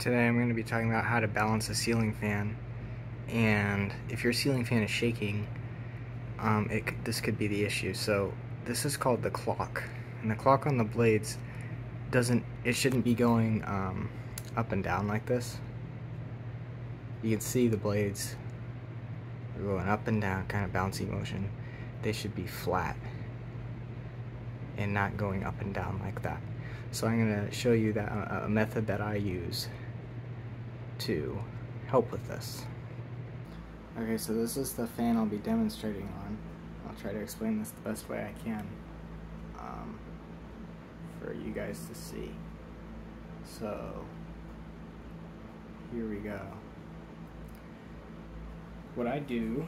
Today I'm going to be talking about how to balance a ceiling fan, and if your ceiling fan is shaking, this could be the issue. So this is called the clock, and the clock on the blades shouldn't be going up and down like this. You can see the blades are going up and down, kind of bouncy motion. They should be flat and not going up and down like that. So I'm going to show you that a method that I use to help with this. Okay, so this is the fan I'll be demonstrating on. I'll try to explain this the best way I can for you guys to see. So here we go. What I do,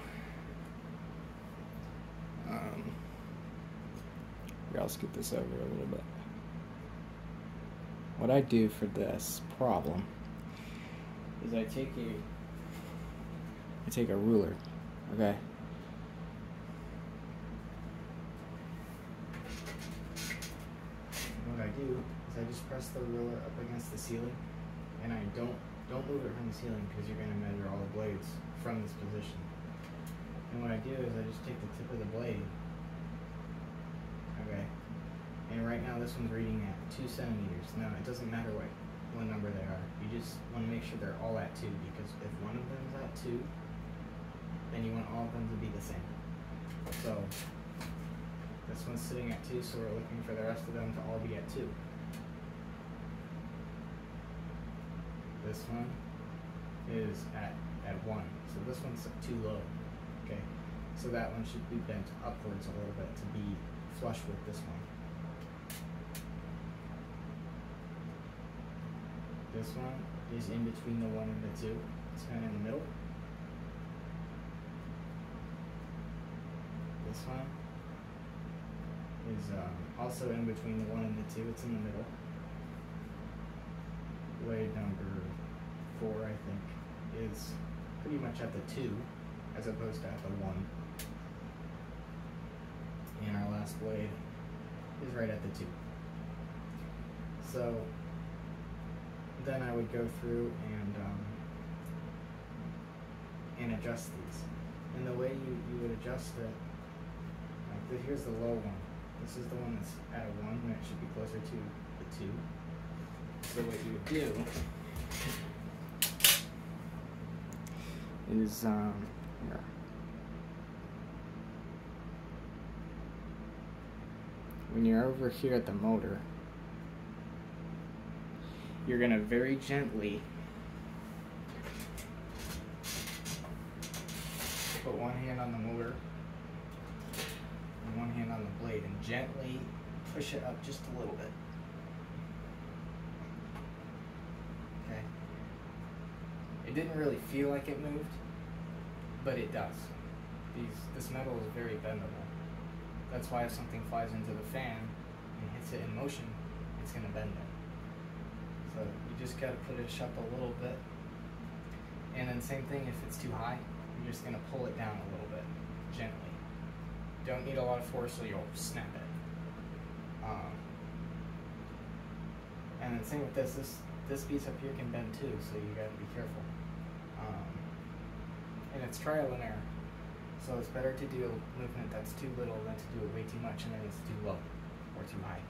here, I'll scoot this over a little bit. What I do for this problem is I take a ruler, okay? And what I do is I just press the ruler up against the ceiling, and I don't move it from the ceiling because you're going to measure all the blades from this position. And what I do is I just take the tip of the blade, okay? And right now this one's reading at 2 centimeters. Now it doesn't matter what number they are. You just want to make sure they're all at 2, because if one of them is at 2, then you want all of them to be the same. So this one's sitting at 2, so we're looking for the rest of them to all be at 2. This one is at 1, so this one's too low. Okay, so that one should be bent upwards a little bit to be flush with this one. This one is in between the 1 and the 2. It's kind of in the middle. This one is also in between the 1 and the 2. It's in the middle. Blade number 4, I think, is pretty much at the 2 as opposed to at the 1. And our last blade is right at the 2. So then I would go through and adjust these. And the way you would adjust it, like here's the low one. This is the one that's at a 1, and it should be closer to the 2. So what you would do is here. When you're over here at the motor, you're going to very gently put one hand on the motor and one hand on the blade and gently push it up just a little bit. Okay. It didn't really feel like it moved, but it does. This metal is very bendable. That's why if something flies into the fan and hits it in motion, it's going to bend it. So you just got to put it up a little bit. And then same thing, if it's too high, you're just going to pull it down a little bit, gently. Don't need a lot of force or you'll snap it. And then same with this piece up here can bend too, so you got to be careful. And it's trial and error. So it's better to do a movement that's too little than to do it way too much and then it's too low or too high.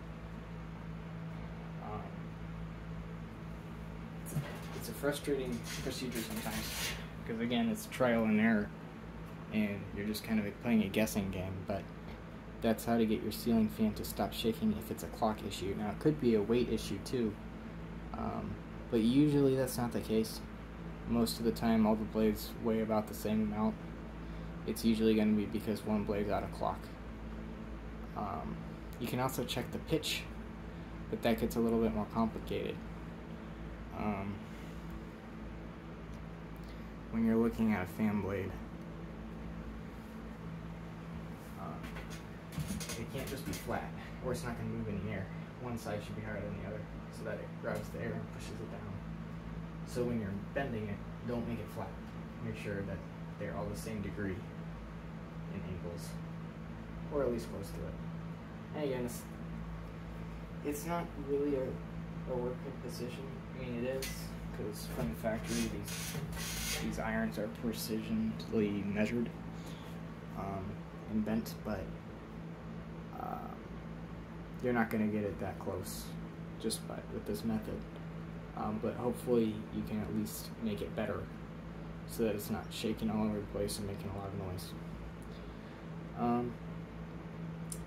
It's a frustrating procedure sometimes because again it's trial and error and you're just kind of playing a guessing game, but that's how to get your ceiling fan to stop shaking if it's a clock issue. Now it could be a weight issue too, but usually that's not the case. Most of the time all the blades weigh about the same amount. It's usually going to be because one blade's out of clock. You can also check the pitch, but that gets a little bit more complicated. When you're looking at a fan blade, it can't just be flat, or it's not going to move in the air. One side should be higher than the other, so that it grabs the air and pushes it down. So when you're bending it, don't make it flat. Make sure that they're all the same degree in angles, or at least close to it. And again, it's not really a working position. I mean, it is because from the factory these irons are precisionally measured and bent, but you're not going to get it that close just with this method. But hopefully you can at least make it better so that it's not shaking all over the place and making a lot of noise.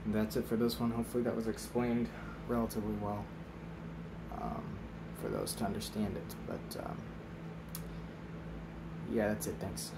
That's it for this one. Hopefully that was explained relatively well for those to understand it. But yeah, that's it. Thanks.